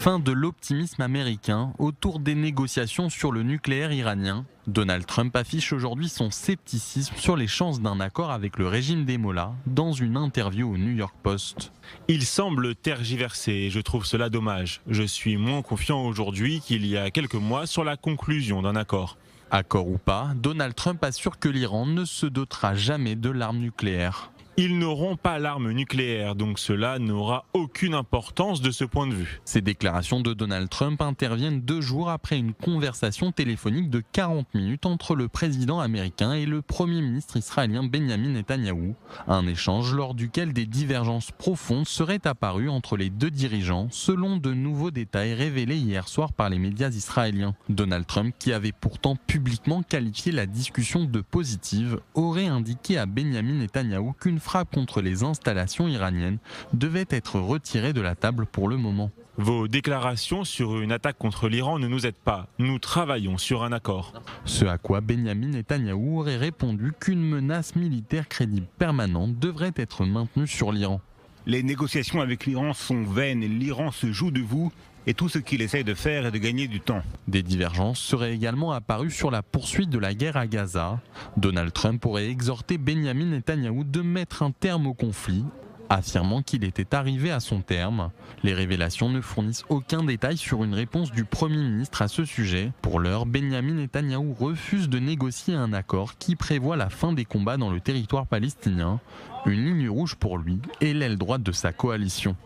Fin de l'optimisme américain autour des négociations sur le nucléaire iranien. Donald Trump affiche aujourd'hui son scepticisme sur les chances d'un accord avec le régime des Mollahs dans une interview au New York Post. Il semble tergiverser et je trouve cela dommage. Je suis moins confiant aujourd'hui qu'il y a quelques mois sur la conclusion d'un accord. Accord ou pas, Donald Trump assure que l'Iran ne se dotera jamais de l'arme nucléaire. Ils n'auront pas l'arme nucléaire, donc cela n'aura aucune importance de ce point de vue. Ces déclarations de Donald Trump interviennent 2 jours après une conversation téléphonique de 40 minutes entre le président américain et le premier ministre israélien Benjamin Netanyahou. Un échange lors duquel des divergences profondes seraient apparues entre les deux dirigeants, selon de nouveaux détails révélés hier soir par les médias israéliens. Donald Trump, qui avait pourtant publiquement qualifié la discussion de positive, aurait indiqué à Benjamin Netanyahou qu'une frappe contre les installations iraniennes devait être retirée de la table pour le moment. Vos déclarations sur une attaque contre l'Iran ne nous aident pas. Nous travaillons sur un accord. Ce à quoi Benjamin Netanyahou aurait répondu qu'une menace militaire crédible permanente devrait être maintenue sur l'Iran. Les négociations avec l'Iran sont vaines, l'Iran se joue de vous et tout ce qu'il essaye de faire est de gagner du temps. Des divergences seraient également apparues sur la poursuite de la guerre à Gaza. Donald Trump aurait exhorté Benjamin Netanyahou de mettre un terme au conflit, affirmant qu'il était arrivé à son terme. Les révélations ne fournissent aucun détail sur une réponse du Premier ministre à ce sujet. Pour l'heure, Benjamin Netanyahou refuse de négocier un accord qui prévoit la fin des combats dans le territoire palestinien, une ligne rouge pour lui et l'aile droite de sa coalition.